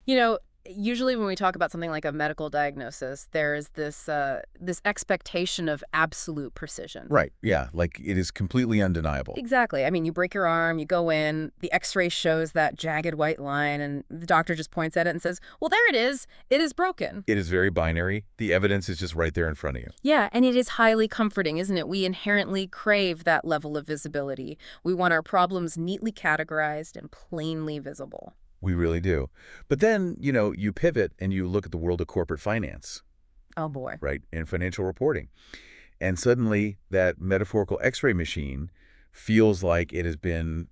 You know, usually when we talk about something like a medical diagnosis, there's this expectation of absolute precision. Right. Yeah. Like it is completely undeniable. Exactly. I mean, you break your arm, you go in, the x-ray shows that jagged white line, and the doctor just points at it and says, well, there it is. It is broken. It is very binary. The evidence is just right there in front of you. Yeah, and it is highly comforting, isn't it? We inherently crave that level of visibility. We want our problems neatly categorized and plainly visible. We really do. But then, you pivot and you look at the world of corporate finance, Oh, boy. right, and financial reporting. And suddenly that metaphorical x-ray machine feels like it has been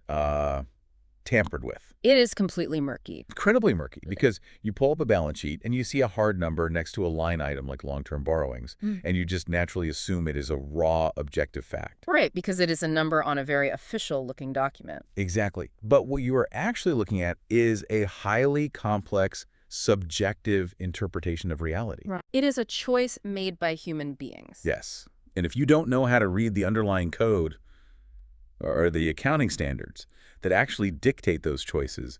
tampered with. It is completely murky. Incredibly murky, because you pull up a balance sheet and you see a hard number next to a line item like long-term borrowings, and you just naturally assume it is a raw, objective fact. Right, because it is a number on a very official-looking document. Exactly. But what you are actually looking at is a highly complex, subjective interpretation of reality. Right. It is a choice made by human beings. Yes. And if you don't know how to read the underlying code or the accounting standards that actually dictate those choices,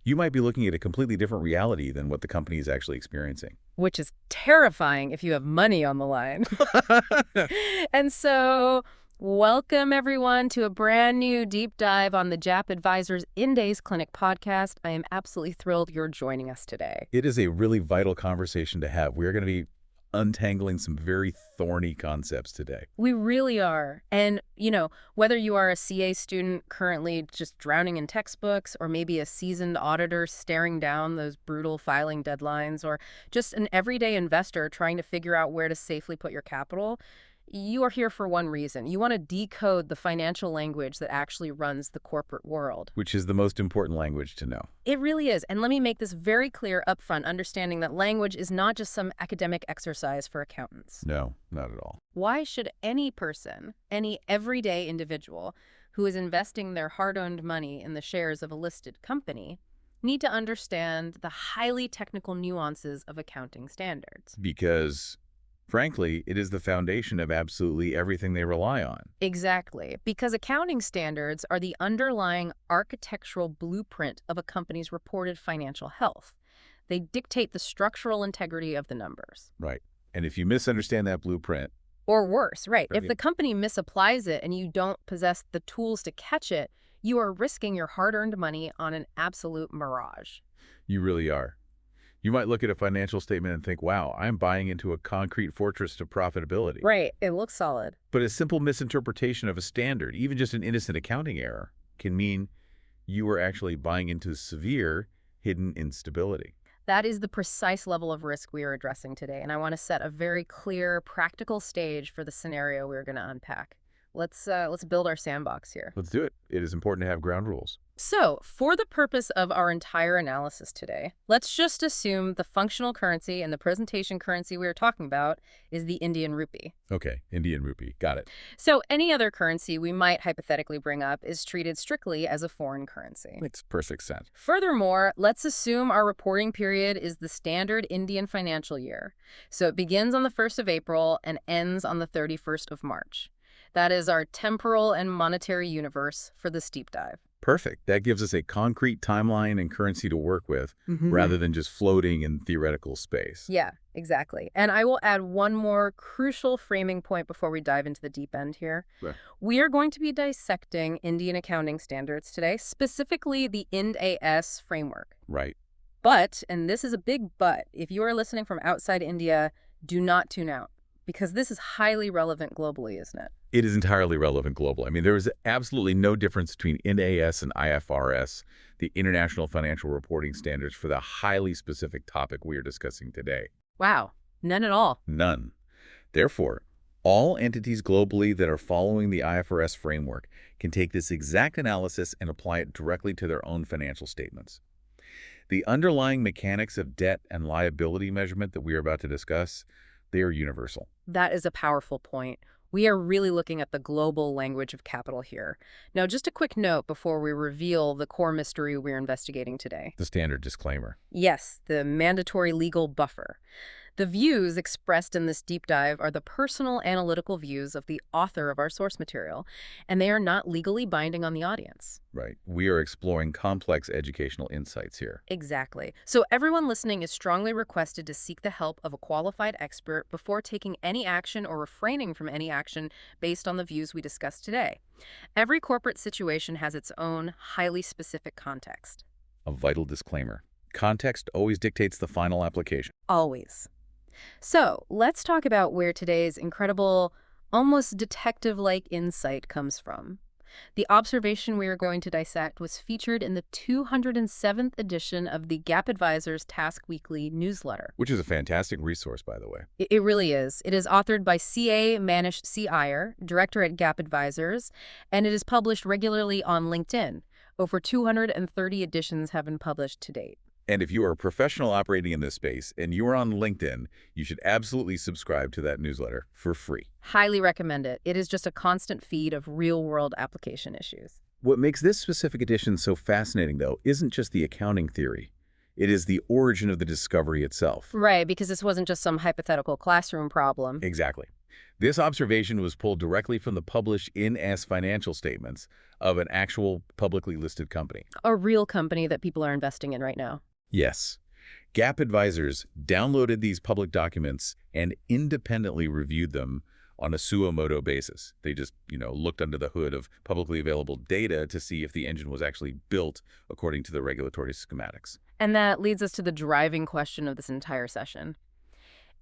you might be looking at a completely different reality than what the company is actually experiencing. Which is terrifying if you have money on the line. And so, welcome everyone to a brand new deep dive on the JAP Advisors Ind AS Clinic podcast. I am absolutely thrilled you're joining us today. It is a really vital conversation to have. We are going to be untangling some very thorny concepts today. We really are. And, whether you are a CA student currently just drowning in textbooks, or maybe a seasoned auditor staring down those brutal filing deadlines, or just an everyday investor trying to figure out where to safely put your capital, you are here for one reason. You want to decode the financial language that actually runs the corporate world. Which is the most important language to know. It really is. And let me make this very clear up front, understanding that language is not just some academic exercise for accountants. No, not at all. Why should any person, any everyday individual who is investing their hard-earned money in the shares of a listed company need to understand the highly technical nuances of accounting standards? Because, frankly, it is the foundation of absolutely everything they rely on. Exactly, because accounting standards are the underlying architectural blueprint of a company's reported financial health. They dictate the structural integrity of the numbers. Right. And if you misunderstand that blueprint, Or worse, right, Right. if the company misapplies it and you don't possess the tools to catch it, you are risking your hard-earned money on an absolute mirage. you really are. You might look at a financial statement and think, wow, I'm buying into a concrete fortress to profitability. Right, it looks solid. But a simple misinterpretation of a standard, even just an innocent accounting error, can mean you are actually buying into severe hidden instability. That is the precise level of risk we are addressing today, and I want to set a very clear, practical stage for the scenario we're going to unpack. Let's build our sandbox here. Let's do it. It is important to have ground rules. So, for the purpose of our entire analysis today, let's just assume the functional currency and the presentation currency we are talking about is the Indian rupee. Okay, Indian rupee. Got it. So, any other currency we might hypothetically bring up is treated strictly as a foreign currency. Makes perfect sense. Furthermore, let's assume our reporting period is the standard Indian financial year. So it begins on the 1st of April and ends on the 31st of March. That is our temporal and monetary universe for this deep dive. Perfect. That gives us a concrete timeline and currency to work with, rather than just floating in theoretical space. Yeah, exactly. And I will add one more crucial framing point before we dive into the deep end here. Right. We are going to be dissecting Indian accounting standards today, specifically the Ind AS framework. Right. But, and this is a big but, if you are listening from outside India, do not tune out, because this is highly relevant globally, isn't it? It is entirely relevant global. I mean, there is absolutely no difference between Ind AS and IFRS, the International Financial Reporting Standards, for the highly specific topic we are discussing today. Wow, none at all. None. Therefore, all entities globally that are following the IFRS framework can take this exact analysis and apply it directly to their own financial statements. The underlying mechanics of debt and liability measurement that we are about to discuss, they are universal. That is a powerful point. We are really looking at the global language of capital here. Now, just a quick note before we reveal the core mystery we're investigating today. The standard disclaimer. Yes, the mandatory legal buffer. The views expressed in this deep dive are the personal analytical views of the author of our source material, and they are not legally binding on the audience. Right. We are exploring complex educational insights here. Exactly. So everyone listening is strongly requested to seek the help of a qualified expert before taking any action or refraining from any action based on the views we discussed today. Every corporate situation has its own highly specific context. A vital disclaimer. Context always dictates the final application. Always. So let's talk about where today's incredible, almost detective-like insight comes from. The observation we are going to dissect was featured in the 207th edition of the Gap Advisors Task Weekly newsletter. Which is a fantastic resource, by the way. It really is. It is authored by C.A. Manish C. Iyer, director at Gap Advisors, and it is published regularly on LinkedIn. Over 230 editions have been published to date. And if you are a professional operating in this space and you are on LinkedIn, you should absolutely subscribe to that newsletter for free. Highly recommend it. It is just a constant feed of real-world application issues. What makes this specific edition so fascinating, though, isn't just the accounting theory. It is the origin of the discovery itself. Right, because this wasn't just some hypothetical classroom problem. Exactly. This observation was pulled directly from the published Ind AS financial statements of an actual publicly listed company. A real company that people are investing in right now. Yes. Gap Advisors downloaded these public documents and independently reviewed them on a suo moto basis. They just, looked under the hood of publicly available data to see if the engine was actually built according to the regulatory schematics. And that leads us to the driving question of this entire session.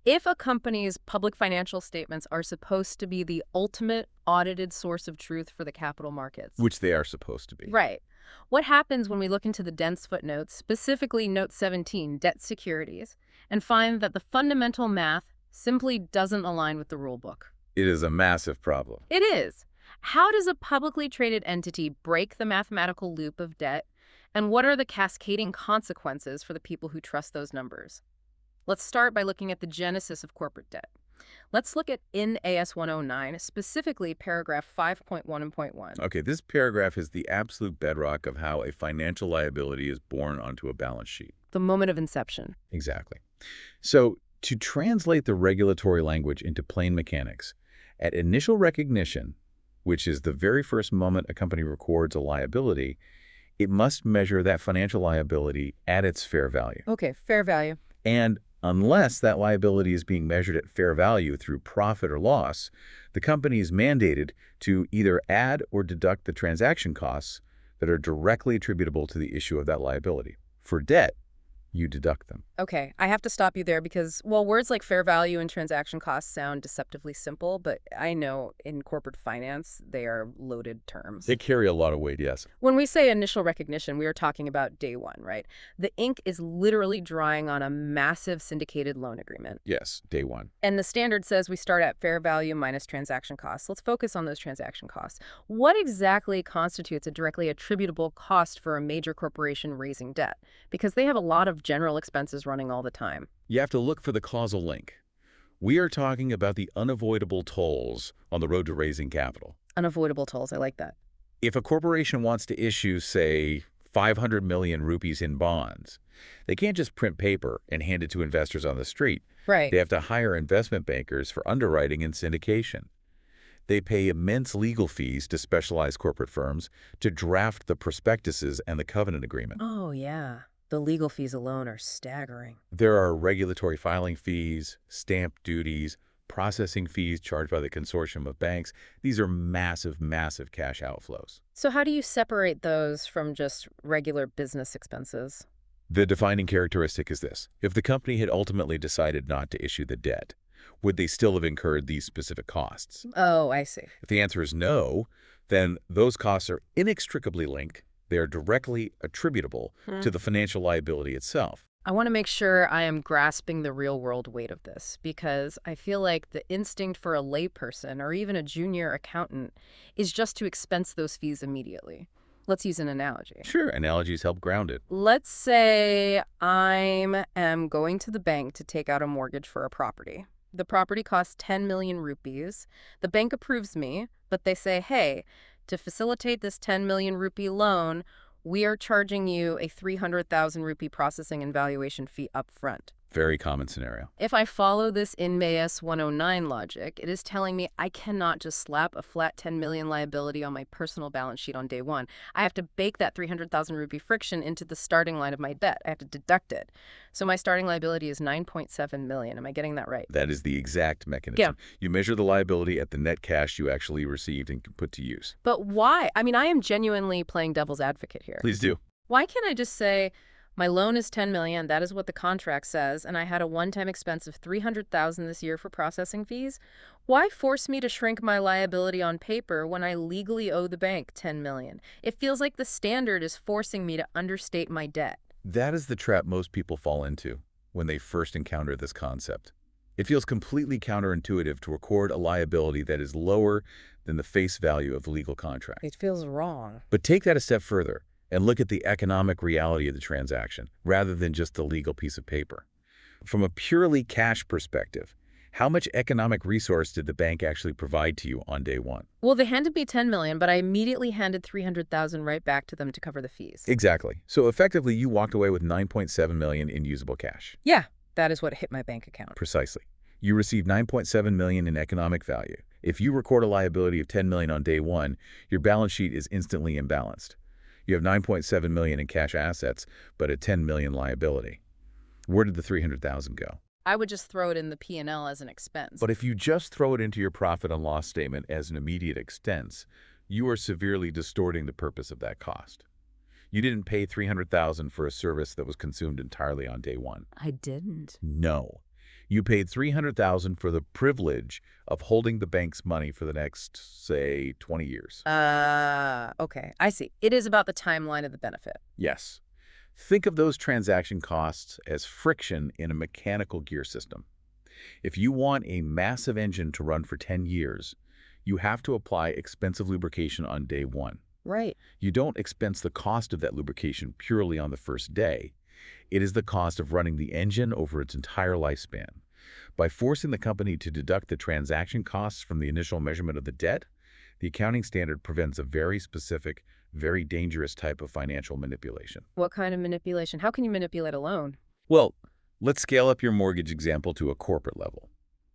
If a company's public financial statements are supposed to be the ultimate audited source of truth for the capital markets. Which they are supposed to be. Right. What happens when we look into the dense footnotes, specifically Note 17, debt securities, and find that the fundamental math simply doesn't align with the rulebook? It is a massive problem. It is. How does a publicly traded entity break the mathematical loop of debt, and what are the cascading consequences for the people who trust those numbers? Let's start by looking at the genesis of corporate debt. Let's look at Ind AS 109, specifically paragraph 5.1 and point 1. Okay, this paragraph is the absolute bedrock of how a financial liability is born onto a balance sheet. The moment of inception. Exactly. So, to translate the regulatory language into plain mechanics, at initial recognition, which is the very first moment a company records a liability, it must measure that financial liability at its fair value. Okay, fair value. And unless that liability is being measured at fair value through profit or loss, the company is mandated to either add or deduct the transaction costs that are directly attributable to the issue of that liability. For debt, you deduct them. Okay, I have to stop you there because, well, words like fair value and transaction costs sound deceptively simple, but I know in corporate finance, they are loaded terms. They carry a lot of weight, yes. When we say initial recognition, we are talking about day one, right? The ink is literally drying on a massive syndicated loan agreement. Yes, day one. And the standard says we start at fair value minus transaction costs. Let's focus on those transaction costs. What exactly constitutes a directly attributable cost for a major corporation raising debt? Because they have a lot of general expenses running all the time. You have to look for the causal link. We are talking about the unavoidable tolls on the road to raising capital. Unavoidable tolls, I like that. If a corporation wants to issue, say, 500 million rupees in bonds, they can't just print paper and hand it to investors on the street. Right. They have to hire investment bankers for underwriting and syndication. They pay immense legal fees to specialized corporate firms to draft the prospectuses and the covenant agreement. Oh, yeah. The legal fees alone are staggering. There are regulatory filing fees, stamp duties, processing fees charged by the consortium of banks. These are massive, massive cash outflows. So how do you separate those from just regular business expenses? The defining characteristic is this. If the company had ultimately decided not to issue the debt, would they still have incurred these specific costs? Oh, I see. If the answer is no, then those costs are inextricably linked. They are directly attributable to the financial liability itself. I want to make sure I am grasping the real-world weight of this because I feel like the instinct for a layperson or even a junior accountant is just to expense those fees immediately. Let's use an analogy. Sure, analogies help ground it. Let's say I am going to the bank to take out a mortgage for a property. The property costs 10 million rupees. The bank approves me, but they say, hey, to facilitate this 10 million rupee loan, we are charging you a 300,000 rupee processing and valuation fee up front. Very common scenario. If I follow this Ind AS 109 logic, it is telling me I cannot just slap a flat 10 million liability on my personal balance sheet on day one. I have to bake that 300,000 rupee friction into the starting line of my debt. I have to deduct it. So my starting liability is 9.7 million. Am I getting that right? That is the exact Yeah. mechanism. You measure the liability at the net cash you actually received and can put to use. But why? I mean, I am genuinely playing devil's advocate here. Please do. Why can't I just say, my loan is 10 million, that is what the contract says, and I had a one-time expense of 300,000 this year for processing fees? Why force me to shrink my liability on paper when I legally owe the bank 10 million? It feels like the standard is forcing me to understate my debt. That is the trap most people fall into when they first encounter this concept. It feels completely counterintuitive to record a liability that is lower than the face value of the legal contract. It feels wrong. But take that a step further and look at the economic reality of the transaction, rather than just the legal piece of paper. From a purely cash perspective, how much economic resource did the bank actually provide to you on day one? Well, they handed me 10 million, but I immediately handed 300,000 right back to them to cover the fees. Exactly. So effectively, you walked away with 9.7 million in usable cash. Yeah, that is what hit my bank account. Precisely. You received 9.7 million in economic value. If you record a liability of 10 million on day one, your balance sheet is instantly imbalanced. You have 9.7 million in cash assets, but a 10 million liability. Where did the 300,000 go? I would just throw it in the P&L as an expense. But if you just throw it into your profit and loss statement as an immediate expense, you are severely distorting the purpose of that cost. You didn't pay 300,000 for a service that was consumed entirely on day one. I didn't. No. You paid 300,000 for the privilege of holding the bank's money for the next, say, 20 years. Okay. I see. It is about the timeline of the benefit. Yes. Think of those transaction costs as friction in a mechanical gear system. If you want a massive engine to run for 10 years, you have to apply expensive lubrication on day one. Right. You don't expense the cost of that lubrication purely on the first day. It is the cost of running the engine over its entire lifespan. By forcing the company to deduct the transaction costs from the initial measurement of the debt, the accounting standard prevents a very specific, very dangerous type of financial manipulation. What kind of manipulation? How can you manipulate a loan? Well, let's scale up your mortgage example to a corporate level.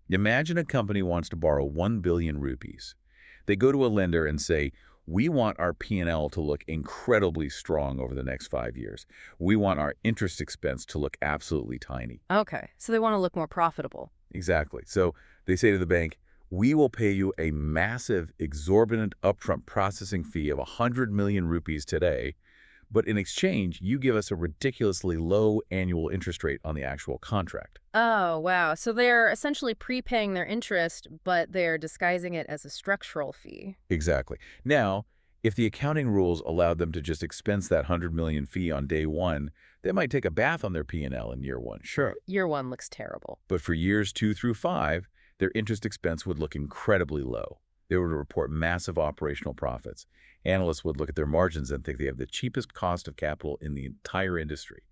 Imagine a company wants to borrow 1 billion rupees. They go to a lender and say, we want our P&L to look incredibly strong over the next 5 years. We want our interest expense to look absolutely tiny. Okay. So they want to look more profitable. Exactly. So they say to the bank, we will pay you a massive, exorbitant upfront processing fee of 100 million rupees today, but in exchange, you give us a ridiculously low annual interest rate on the actual contract. Oh, wow. So they're essentially prepaying their interest, but they're disguising it as a structural fee. Exactly. Now, if the accounting rules allowed them to just expense that 100 million fee on day one, they might take a bath on their P&L in year one, sure. Year one looks terrible. But for years 2 through 5, their interest expense would look incredibly low. They would report massive operational profits. Analysts would look at their margins and think they have the cheapest cost of capital in the entire industry.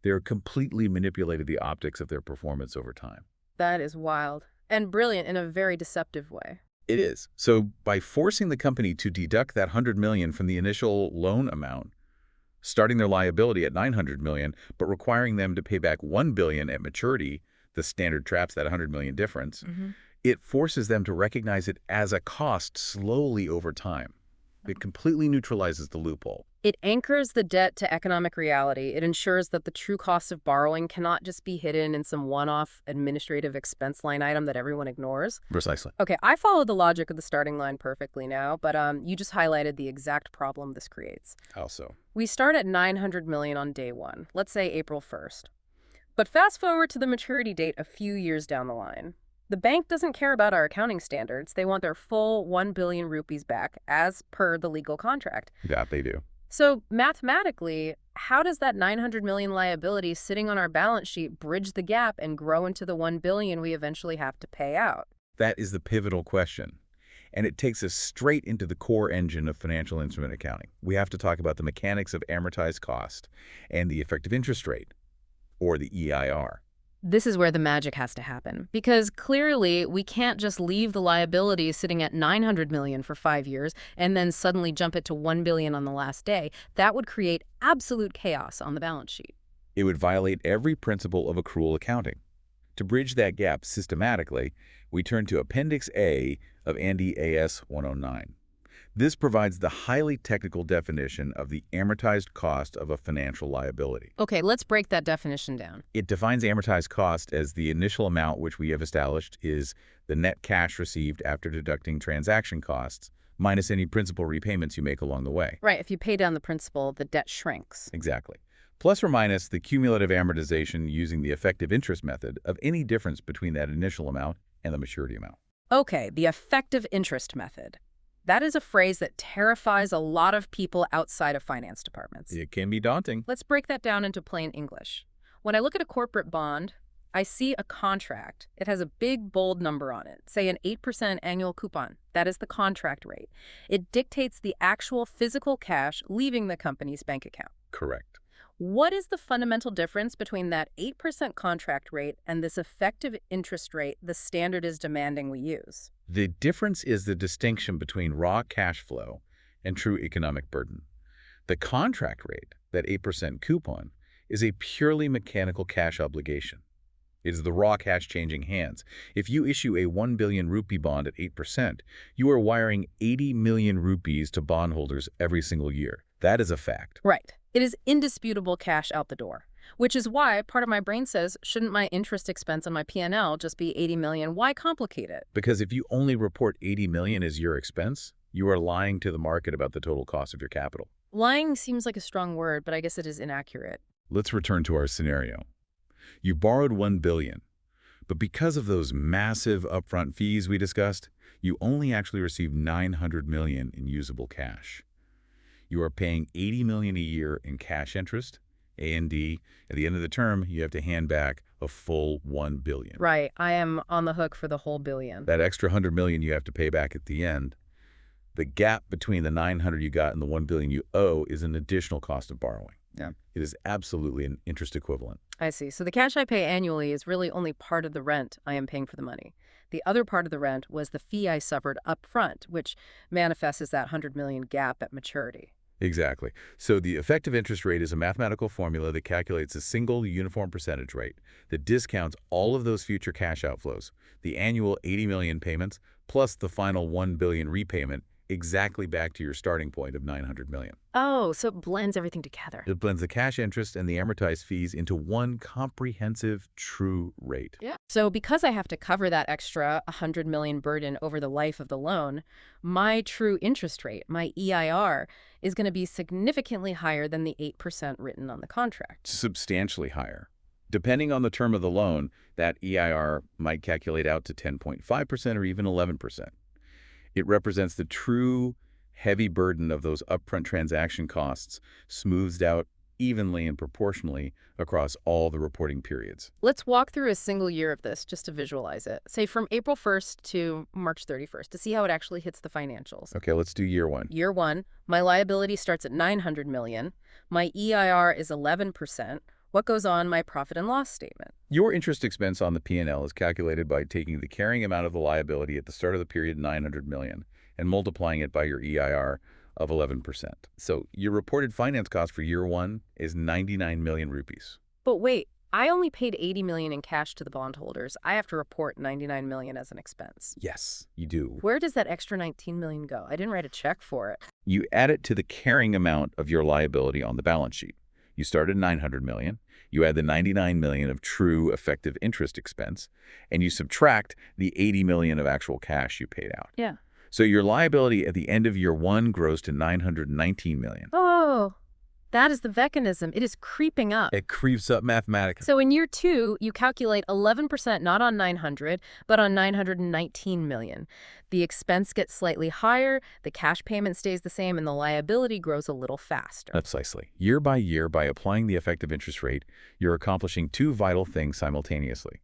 They are completely manipulated the optics of their performance over time. That is wild and brilliant in a very deceptive way. It is. So by forcing the company to deduct that 100 million from the initial loan amount, starting their liability at 900 million, but requiring them to pay back 1 billion at maturity, the standard traps that 100 million difference, it forces them to recognize it as a cost slowly over time. It completely neutralizes the loophole. It anchors the debt to economic reality. It ensures that the true cost of borrowing cannot just be hidden in some one-off administrative expense line item that everyone ignores. Precisely. Okay, I followed the logic of the starting line perfectly now, but you just highlighted the exact problem this creates. How so? We start at 900 million on day one, let's say April 1st. But fast forward to the maturity date a few years down the line. The bank doesn't care about our accounting standards. They want their full 1 billion rupees back as per the legal contract. Yeah, they do. So mathematically, how does that 900 million liability sitting on our balance sheet bridge the gap and grow into the 1 billion we eventually have to pay out? That is the pivotal question. And it takes us straight into the core engine of financial instrument accounting. We have to talk about the mechanics of amortized cost and the effective interest rate, or the EIR. This is where the magic has to happen, because clearly we can't just leave the liability sitting at 900 million for 5 years and then suddenly jump it to 1 billion on the last day. That would create absolute chaos on the balance sheet. It would violate every principle of accrual accounting. To bridge that gap systematically, we turn to Appendix A of Ind AS 109. This provides the highly technical definition of the amortized cost of a financial liability. Okay, let's break that definition down. It defines amortized cost as the initial amount which we have established is the net cash received after deducting transaction costs, minus any principal repayments you make along the way. Right, if you pay down the principal, the debt shrinks. Exactly. Plus or minus the cumulative amortization using the effective interest method of any difference between that initial amount and the maturity amount. Okay, the effective interest method. That is a phrase that terrifies a lot of people outside of finance departments. It can be daunting. Let's break that down into plain English. When I look at a corporate bond, I see a contract. It has a big, bold number on it, say an 8% annual coupon. That is the contract rate. It dictates the actual physical cash leaving the company's bank account. Correct. What is the fundamental difference between that 8% contract rate and this effective interest rate the standard is demanding we use? The difference is the distinction between raw cash flow and true economic burden. The contract rate, that 8% coupon, is a purely mechanical cash obligation. It is the raw cash changing hands. If you issue a 1 billion rupee bond at 8%, you are wiring 80 million rupees to bondholders every single year. That is a fact. Right. It is indisputable cash out the door, which is why part of my brain says, shouldn't my interest expense on my P&L just be 80 million? Why complicate it? Because if you only report 80 million as your expense, you are lying to the market about the total cost of your capital. Lying seems like a strong word, but I guess it is inaccurate. Let's return to our scenario. You borrowed 1 billion, but because of those massive upfront fees we discussed, you only actually received 900 million in usable cash. You are paying 80 million a year in cash interest, A&D. At the end of the term, you have to hand back a full 1 billion. Right. I am on the hook for the whole billion. That extra 100 million you have to pay back at the end, the gap between the 900 you got and the 1 billion you owe is an additional cost of borrowing. Yeah. It is absolutely an interest equivalent. I see. So the cash I pay annually is really only part of the rent I am paying for the money. The other part of the rent was the fee I suffered up front, which manifests as that 100 million gap at maturity. Exactly. So the effective interest rate is a mathematical formula that calculates a single uniform percentage rate that discounts all of those future cash outflows, the annual 80 million payments, plus the final 1 billion repayment, exactly back to your starting point of 900 million. Oh, so it blends everything together. It blends the cash interest and the amortized fees into one comprehensive true rate. Yeah. So because I have to cover that extra 100 million burden over the life of the loan, my true interest rate, my EIR, is going to be significantly higher than the 8% written on the contract. Substantially higher. Depending on the term of the loan, that EIR might calculate out to 10.5% or even 11%. It represents the true heavy burden of those upfront transaction costs smoothed out evenly and proportionally across all the reporting periods. Let's walk through a single year of this just to visualize it. Say from April 1st to March 31st to see how it actually hits the financials. Okay, let's do year one. Year one, my liability starts at 900 million. My EIR is 11%. What goes on my profit and loss statement? Your interest expense on the P&L is calculated by taking the carrying amount of the liability at the start of the period, 900 million, and multiplying it by your EIR of 11%. So your reported finance cost for year one is 99 million rupees. But wait, I only paid 80 million in cash to the bondholders. I have to report 99 million as an expense. Yes, you do. Where does that extra 19 million go? I didn't write a check for it. You add it to the carrying amount of your liability on the balance sheet. You started 900 million, you add the 99 million of true effective interest expense, and you subtract the 80 million of actual cash you paid out. Yeah. So your liability at the end of year one grows to 919 million. Oh, that is the mechanism. It is creeping up. It creeps up mathematically. So in year two, you calculate 11% not on 900, but on 919 million. The expense gets slightly higher, the cash payment stays the same, and the liability grows a little faster. Precisely. Year by year, by applying the effective interest rate, you're accomplishing two vital things simultaneously.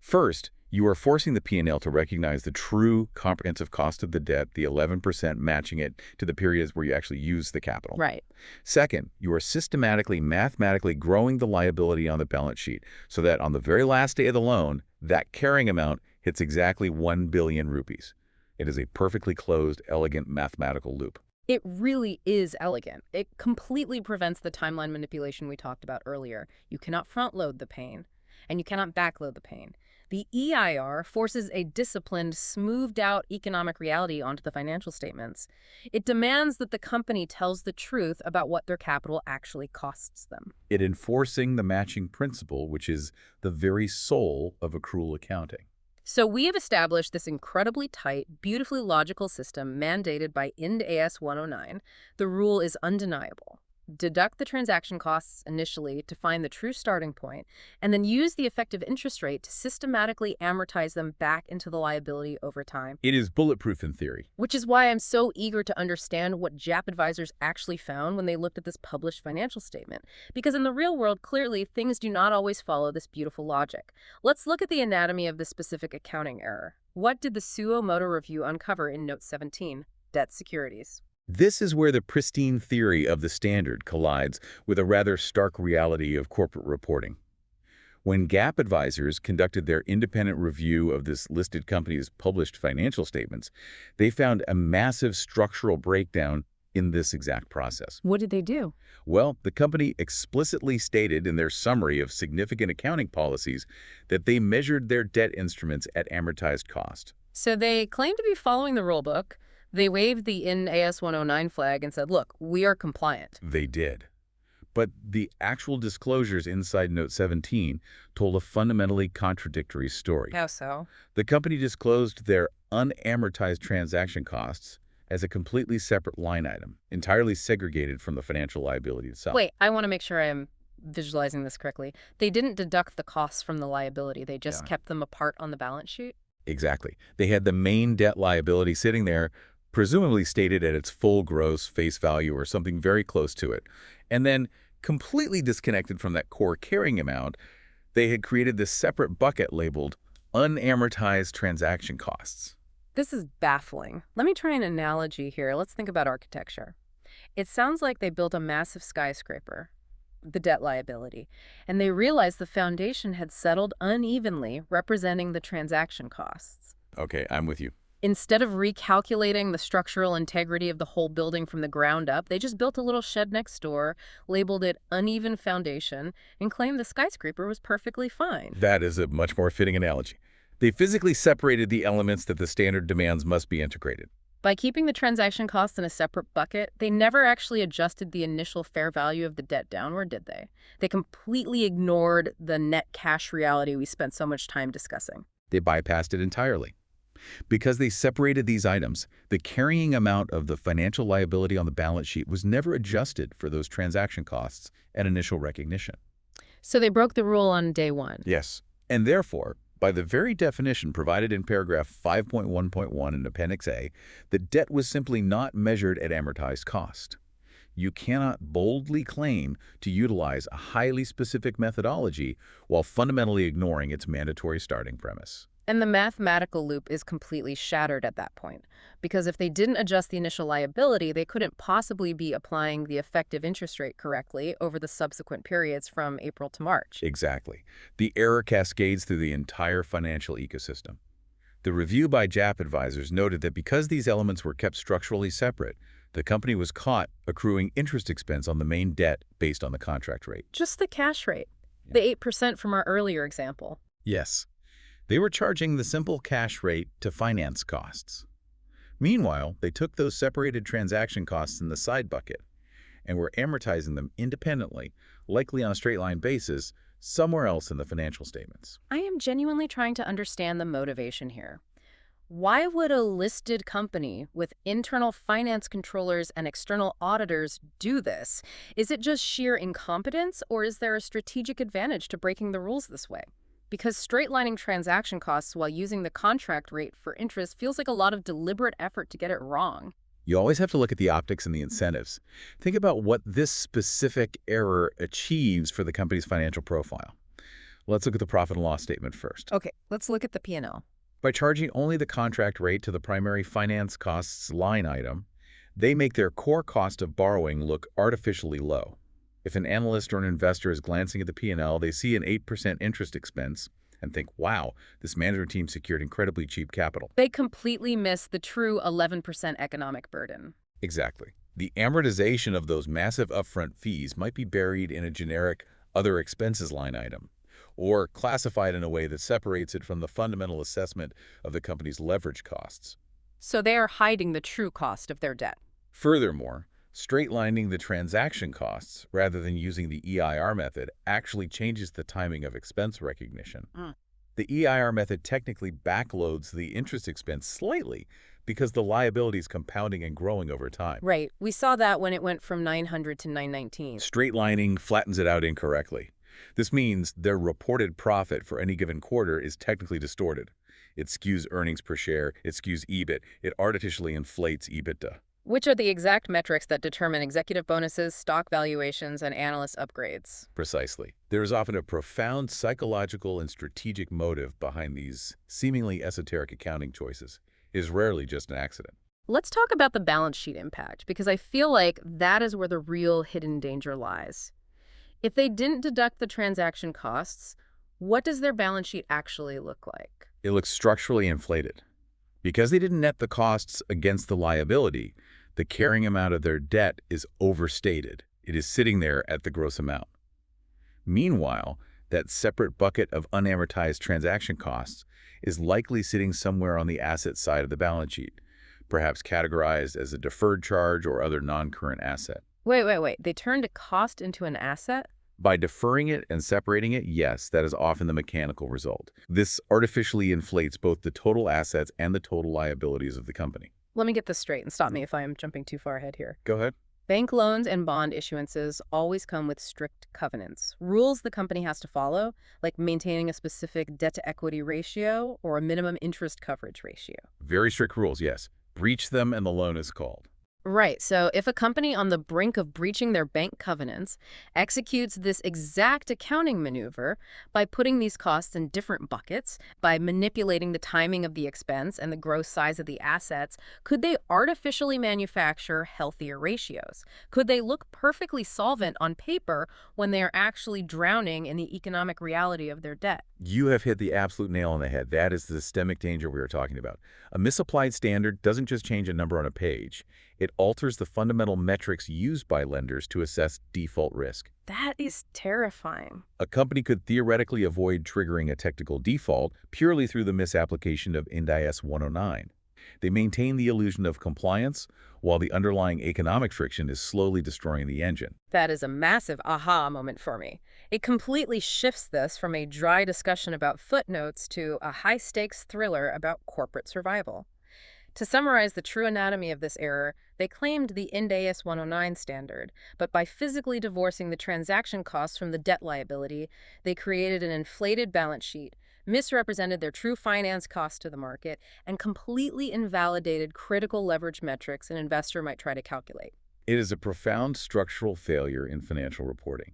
First, you are forcing the P&L to recognize the true comprehensive cost of the debt, the 11% matching it to the periods where you actually use the capital. Right. Second, you are systematically, mathematically growing the liability on the balance sheet so that on the very last day of the loan, that carrying amount hits exactly 1 billion rupees. It is a perfectly closed, elegant mathematical loop. It really is elegant. It completely prevents the timeline manipulation we talked about earlier. You cannot front-load the pain, and you cannot backload the pain. The EIR forces a disciplined, smoothed-out economic reality onto the financial statements. It demands that the company tells the truth about what their capital actually costs them. It enforcing the matching principle, which is the very soul of accrual accounting. So we have established this incredibly tight, beautifully logical system mandated by Ind AS 109. The rule is undeniable. Deduct the transaction costs initially to find the true starting point, and then use the effective interest rate to systematically amortize them back into the liability over time. It is bulletproof in theory. Which is why I'm so eager to understand what JAP advisors actually found when they looked at this published financial statement. Because in the real world, clearly, things do not always follow this beautiful logic. Let's look at the anatomy of this specific accounting error. What did the Suo Moto Review uncover in Note 17, Debt Securities? This is where the pristine theory of the standard collides with a rather stark reality of corporate reporting. When GAAP advisors conducted their independent review of this listed company's published financial statements, they found a massive structural breakdown in this exact process. What did they do? Well, the company explicitly stated in their summary of significant accounting policies that they measured their debt instruments at amortized cost. So they claim to be following the rulebook. They waved the Ind AS 109 flag and said, look, we are compliant. They did. But the actual disclosures inside Note 17 told a fundamentally contradictory story. How so? The company disclosed their unamortized transaction costs as a completely separate line item, entirely segregated from the financial liability itself. Wait, I want to make sure I am visualizing this correctly. They didn't deduct the costs from the liability. They just kept them apart on the balance sheet? Exactly. They had the main debt liability sitting there, presumably stated at its full gross face value or something very close to it. And then, completely disconnected from that core carrying amount, they had created this separate bucket labeled unamortized transaction costs. This is baffling. Let me try an analogy here. Let's think about architecture. It sounds like they built a massive skyscraper, the debt liability, and they realized the foundation had settled unevenly, representing the transaction costs. Okay, I'm with you. Instead of recalculating the structural integrity of the whole building from the ground up, they just built a little shed next door, labeled it uneven foundation, and claimed the skyscraper was perfectly fine. That is a much more fitting analogy. They physically separated the elements that the standard demands must be integrated. By keeping the transaction costs in a separate bucket, they never actually adjusted the initial fair value of the debt downward, did they? They completely ignored the net cash reality we spent so much time discussing. They bypassed it entirely. Because they separated these items, the carrying amount of the financial liability on the balance sheet was never adjusted for those transaction costs at initial recognition. So they broke the rule on day one. Yes. And therefore, by the very definition provided in paragraph 5.1.1 in Appendix A, the debt was simply not measured at amortized cost. You cannot boldly claim to utilize a highly specific methodology while fundamentally ignoring its mandatory starting premise. And the mathematical loop is completely shattered at that point, because if they didn't adjust the initial liability, they couldn't possibly be applying the effective interest rate correctly over the subsequent periods from April to March. Exactly. The error cascades through the entire financial ecosystem. The review by JAP advisors noted that because these elements were kept structurally separate, the company was caught accruing interest expense on the main debt based on the contract rate. Just the cash rate, the 8% from our earlier example. Yes. They were charging the simple cash rate to finance costs. Meanwhile, they took those separated transaction costs in the side bucket and were amortizing them independently, likely on a straight-line basis, somewhere else in the financial statements. I am genuinely trying to understand the motivation here. Why would a listed company with internal finance controllers and external auditors do this? Is it just sheer incompetence, or is there a strategic advantage to breaking the rules this way? Because straight-lining transaction costs while using the contract rate for interest feels like a lot of deliberate effort to get it wrong. You always have to look at the optics and the incentives. Think about what this specific error achieves for the company's financial profile. Let's look at the profit and loss statement first. Okay, let's look at the P&L. By charging only the contract rate to the primary finance costs line item, they make their core cost of borrowing look artificially low. If an analyst or an investor is glancing at the P&L, they see an 8% interest expense and think, wow, this management team secured incredibly cheap capital. They completely miss the true 11% economic burden. Exactly. The amortization of those massive upfront fees might be buried in a generic other expenses line item, or classified in a way that separates it from the fundamental assessment of the company's leverage costs. So they are hiding the true cost of their debt. Furthermore, straightlining the transaction costs rather than using the EIR method actually changes the timing of expense recognition. The EIR method technically backloads the interest expense slightly because the liability is compounding and growing over time. Right. We saw that when it went from 900 to 919. Straightlining flattens it out incorrectly. This means their reported profit for any given quarter is technically distorted. It skews earnings per share, it skews EBIT, it artificially inflates EBITDA. Which are the exact metrics that determine executive bonuses, stock valuations, and analyst upgrades? Precisely. There is often a profound psychological and strategic motive behind these seemingly esoteric accounting choices. It is rarely just an accident. Let's talk about the balance sheet impact, because I feel like that is where the real hidden danger lies. If they didn't deduct the transaction costs, what does their balance sheet actually look like? It looks structurally inflated. Because they didn't net the costs against the liability, the carrying amount of their debt is overstated. It is sitting there at the gross amount. Meanwhile, that separate bucket of unamortized transaction costs is likely sitting somewhere on the asset side of the balance sheet, perhaps categorized as a deferred charge or other non-current asset. Wait. They turned a cost into an asset? By deferring it and separating it, yes, that is often the mechanical result. This artificially inflates both the total assets and the total liabilities of the company. Let me get this straight and stop me if I am jumping too far ahead here. Go ahead. Bank loans and bond issuances always come with strict covenants, rules the company has to follow, like maintaining a specific debt-to-equity ratio or a minimum interest coverage ratio. Very strict rules, yes. Breach them and the loan is called. Right, so if a company on the brink of breaching their bank covenants executes this exact accounting maneuver by putting these costs in different buckets, by manipulating the timing of the expense and the gross size of the assets, could they artificially manufacture healthier ratios? Could they look perfectly solvent on paper when they are actually drowning in the economic reality of their debt? You have hit the absolute nail on the head. That is the systemic danger we are talking about. A misapplied standard doesn't just change a number on a page. It alters the fundamental metrics used by lenders to assess default risk. That is terrifying. A company could theoretically avoid triggering a technical default purely through the misapplication of Ind AS 109. They maintain the illusion of compliance, while the underlying economic friction is slowly destroying the engine. That is a massive aha moment for me. It completely shifts this from a dry discussion about footnotes to a high-stakes thriller about corporate survival. To summarize the true anatomy of this error, they claimed the Ind AS 109 standard, but by physically divorcing the transaction costs from the debt liability, they created an inflated balance sheet, misrepresented their true finance costs to the market, and completely invalidated critical leverage metrics an investor might try to calculate. It is a profound structural failure in financial reporting,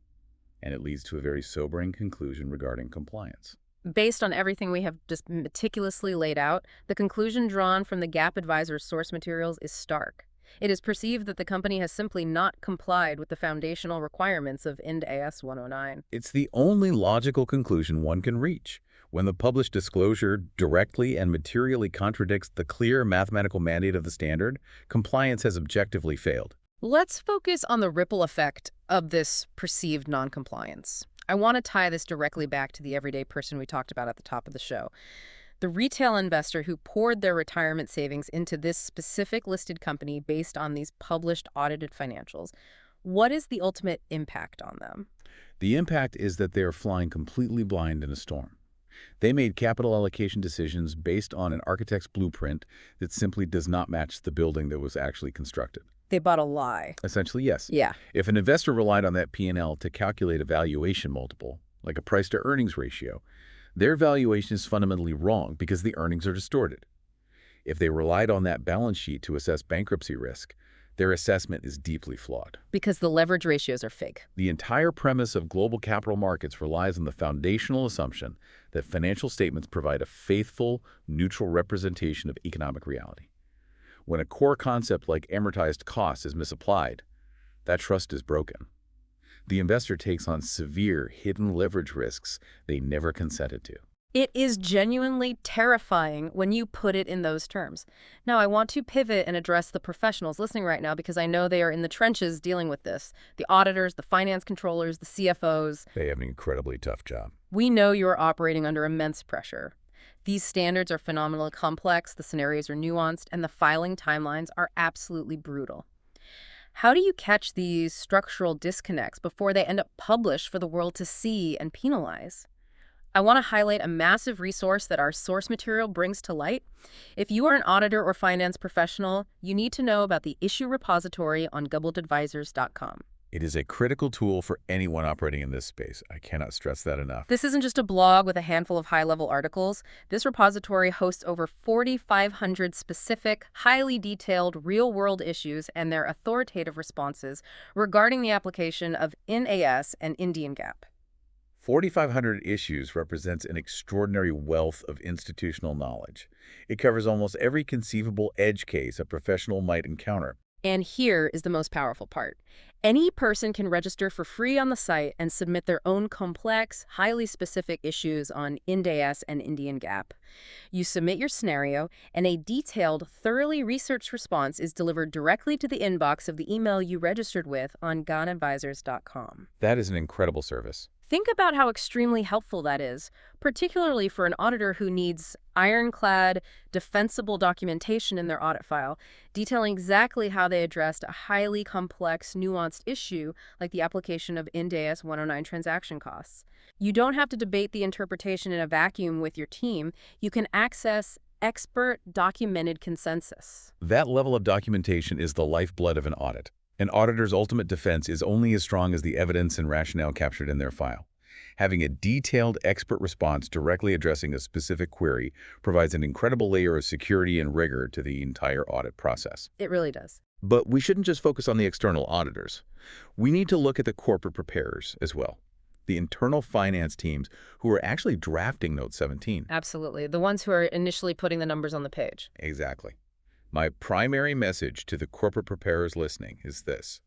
and it leads to a very sobering conclusion regarding compliance. Based on everything we have just meticulously laid out, the conclusion drawn from the Gap Advisor's source materials is stark. It is perceived that the company has simply not complied with the foundational requirements of Ind AS 109. It's the only logical conclusion one can reach. When the published disclosure directly and materially contradicts the clear mathematical mandate of the standard, compliance has objectively failed. Let's focus on the ripple effect of this perceived noncompliance. I want to tie this directly back to the everyday person we talked about at the top of the show. The retail investor who poured their retirement savings into this specific listed company based on these published audited financials. What is the ultimate impact on them? The impact is that they are flying completely blind in a storm. They made capital allocation decisions based on an architect's blueprint that simply does not match the building that was actually constructed. They bought a lie. Essentially, yes. Yeah. If an investor relied on that P&L to calculate a valuation multiple, like a price-to-earnings ratio, their valuation is fundamentally wrong because the earnings are distorted. If they relied on that balance sheet to assess bankruptcy risk, their assessment is deeply flawed. Because the leverage ratios are fake. The entire premise of global capital markets relies on the foundational assumption that financial statements provide a faithful, neutral representation of economic reality. When a core concept like amortized cost is misapplied, that trust is broken. The investor takes on severe, hidden leverage risks they never consented to. It is genuinely terrifying when you put it in those terms. Now, I want to pivot and address the professionals listening right now because I know they are in the trenches dealing with this. The auditors, the finance controllers, the CFOs. They have an incredibly tough job. We know you are operating under immense pressure. These standards are phenomenally complex, the scenarios are nuanced, and the filing timelines are absolutely brutal. How do you catch these structural disconnects before they end up published for the world to see and penalize? I want to highlight a massive resource that our source material brings to light. If you are an auditor or finance professional, you need to know about the issue repository on accruals.This. It is a critical tool for anyone operating in this space. I cannot stress that enough. This isn't just a blog with a handful of high-level articles. This repository hosts over 4,500 specific, highly detailed, real-world issues and their authoritative responses regarding the application of Ind AS and Indian GAAP. 4,500 issues represents an extraordinary wealth of institutional knowledge. It covers almost every conceivable edge case a professional might encounter. And here is the most powerful part. Any person can register for free on the site and submit their own complex, highly specific issues on Ind AS and Indian GAAP. You submit your scenario, and a detailed, thoroughly researched response is delivered directly to the inbox of the email you registered with on gonadvisors.com. That is an incredible service. Think about how extremely helpful that is, particularly for an auditor who needs ironclad, defensible documentation in their audit file, detailing exactly how they addressed a highly complex, nuanced issue like the application of Ind AS 109 transaction costs. You don't have to debate the interpretation in a vacuum with your team. You can access expert, documented consensus. That level of documentation is the lifeblood of an audit. An auditor's ultimate defense is only as strong as the evidence and rationale captured in their file. Having a detailed expert response directly addressing a specific query provides an incredible layer of security and rigor to the entire audit process. It really does. But we shouldn't just focus on the external auditors. We need to look at the corporate preparers as well. The internal finance teams who are actually drafting Note 17. Absolutely. The ones who are initially putting the numbers on the page. Exactly. My primary message to the corporate preparers listening is this.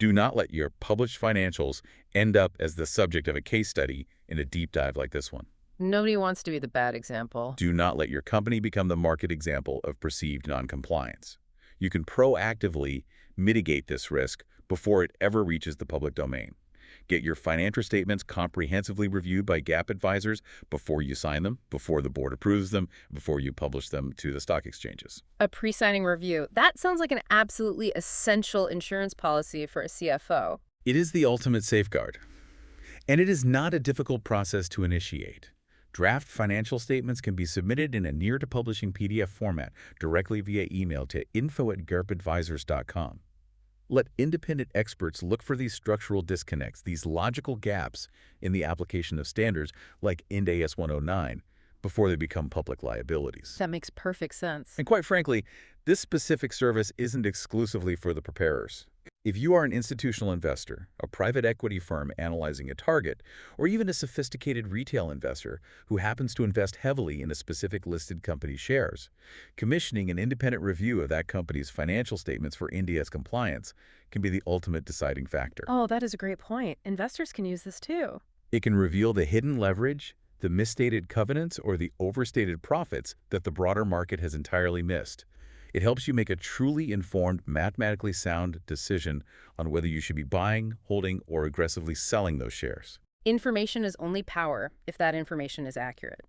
Do not let your published financials end up as the subject of a case study in a deep dive like this one. Nobody wants to be the bad example. Do not let your company become the market example of perceived noncompliance. You can proactively mitigate this risk before it ever reaches the public domain. Get your financial statements comprehensively reviewed by GAAP advisors before you sign them, before the board approves them, before you publish them to the stock exchanges. A pre-signing review. That sounds like an absolutely essential insurance policy for a CFO. It is the ultimate safeguard. And it is not a difficult process to initiate. Draft financial statements can be submitted in a near-to-publishing PDF format directly via email to info@garpadvisors.com. Let independent experts look for these structural disconnects, these logical gaps in the application of standards like Ind AS 109 before they become public liabilities. That makes perfect sense. And quite frankly, this specific service isn't exclusively for the preparers. If you are an institutional investor, a private equity firm analyzing a target, or even a sophisticated retail investor who happens to invest heavily in a specific listed company's shares, commissioning an independent review of that company's financial statements for Ind AS compliance can be the ultimate deciding factor. Oh, that is a great point. Investors can use this too. It can reveal the hidden leverage, the misstated covenants, or the overstated profits that the broader market has entirely missed. It helps you make a truly informed, mathematically sound decision on whether you should be buying, holding, or aggressively selling those shares. Information is only power if that information is accurate.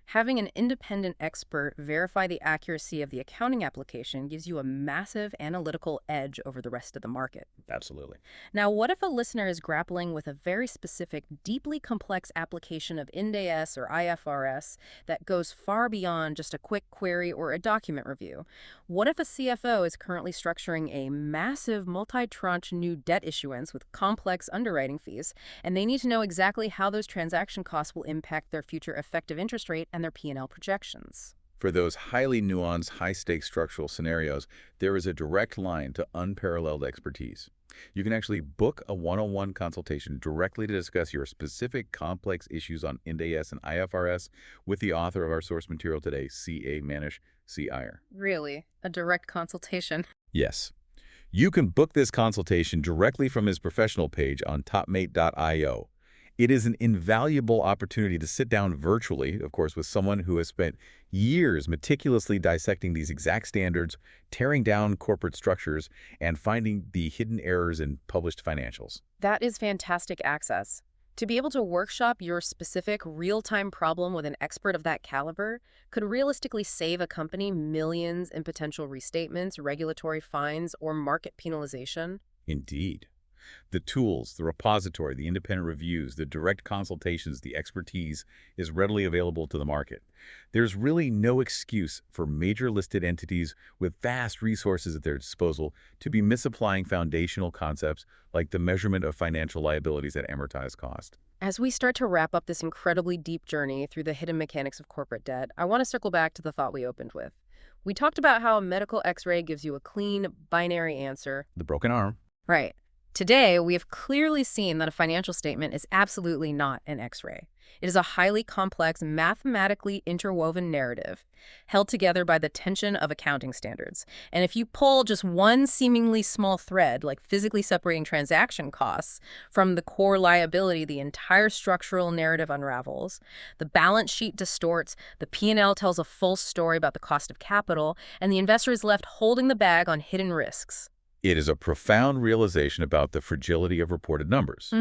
Having an independent expert verify the accuracy of the accounting application gives you a massive analytical edge over the rest of the market. Absolutely. Now, what if a listener is grappling with a very specific, deeply complex application of Ind AS or IFRS that goes far beyond just a quick query or a document review? What if a CFO is currently structuring a massive multi-tranche new debt issuance with complex underwriting fees, and they need to know exactly how those transaction costs will impact their future effective interest rate and their P&L projections? For those highly nuanced, high-stakes structural scenarios, there is a direct line to unparalleled expertise. You can actually book a one-on-one consultation directly to discuss your specific complex issues on Ind AS and IFRS with the author of our source material today, C.A. Manish, C.I.R. Really? A direct consultation? Yes. You can book this consultation directly from his professional page on topmate.io. It is an invaluable opportunity to sit down virtually, of course, with someone who has spent years meticulously dissecting these exact standards, tearing down corporate structures, and finding the hidden errors in published financials. That is fantastic access. To be able to workshop your specific real-time problem with an expert of that caliber could realistically save a company millions in potential restatements, regulatory fines, or market penalization. Indeed. The tools, the repository, the independent reviews, the direct consultations, the expertise is readily available to the market. There's really no excuse for major listed entities with vast resources at their disposal to be misapplying foundational concepts like the measurement of financial liabilities at amortized cost. As we start to wrap up this incredibly deep journey through the hidden mechanics of corporate debt, I want to circle back to the thought we opened with. We talked about how a medical x-ray gives you a clean, binary answer. The broken arm. Right. Today, we have clearly seen that a financial statement is absolutely not an X-ray. It is a highly complex, mathematically interwoven narrative, held together by the tension of accounting standards. And if you pull just one seemingly small thread, like physically separating transaction costs from the core liability, the entire structural narrative unravels. The balance sheet distorts, the P&L tells a full story about the cost of capital, and the investor is left holding the bag on hidden risks. It is a profound realization about the fragility of reported numbers.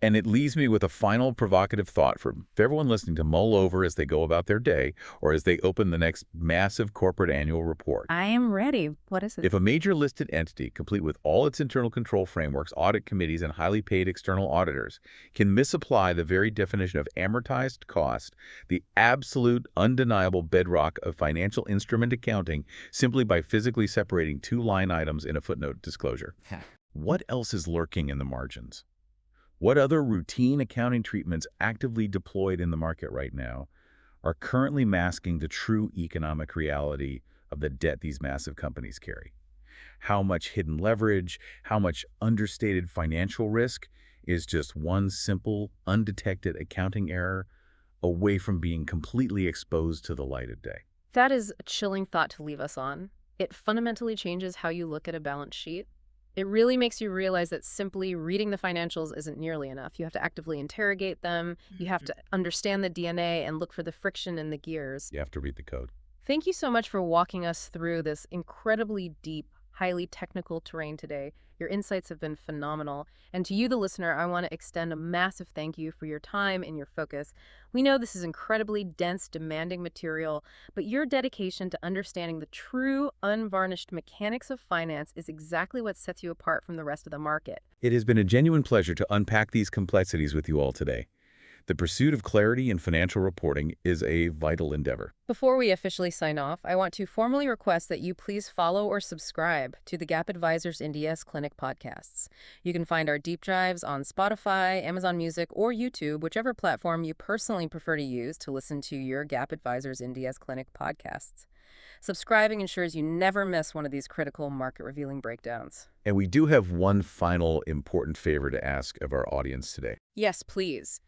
And it leaves me with a final provocative thought for everyone listening to mull over as they go about their day or as they open the next massive corporate annual report. I am ready. What is it? If a major listed entity, complete with all its internal control frameworks, audit committees, and highly paid external auditors, can misapply the very definition of amortized cost, the absolute undeniable bedrock of financial instrument accounting, simply by physically separating two line items in a footnote disclosure. What else is lurking in the margins? What other routine accounting treatments actively deployed in the market right now are currently masking the true economic reality of the debt these massive companies carry? How much hidden leverage, how much understated financial risk is just one simple, undetected accounting error away from being completely exposed to the light of day? That is a chilling thought to leave us on. It fundamentally changes how you look at a balance sheet. It really makes you realize that simply reading the financials isn't nearly enough. You have to actively interrogate them. You have to understand the DNA and look for the friction in the gears. You have to read the code. Thank you so much for walking us through this incredibly deep, highly technical terrain today. Your insights have been phenomenal. And to you, the listener, I want to extend a massive thank you for your time and your focus. We know this is incredibly dense, demanding material, but your dedication to understanding the true, unvarnished mechanics of finance is exactly what sets you apart from the rest of the market. It has been a genuine pleasure to unpack these complexities with you all today. The pursuit of clarity in financial reporting is a vital endeavor. Before we officially sign off, I want to formally request that you please follow or subscribe to the Gap Advisors Ind AS Clinic podcasts. You can find our deep dives on Spotify, Amazon Music, or YouTube, whichever platform you personally prefer to use to listen to your Gap Advisors Ind AS Clinic podcasts. Subscribing ensures you never miss one of these critical market-revealing breakdowns. And we do have one final important favor to ask of our audience today. Yes, please.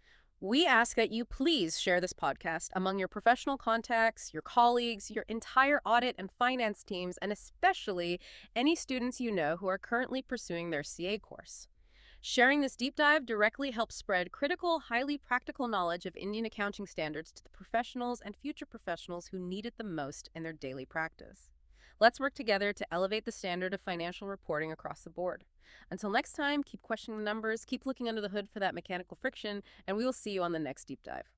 We ask that you please share this podcast among your professional contacts, your colleagues, your entire audit and finance teams, and especially any students you know who are currently pursuing their CA course. Sharing this deep dive directly helps spread critical, highly practical knowledge of Indian accounting standards to the professionals and future professionals who need it the most in their daily practice. Let's work together to elevate the standard of financial reporting across the board. Until next time, keep questioning the numbers, keep looking under the hood for that mechanical friction, and we will see you on the next deep dive.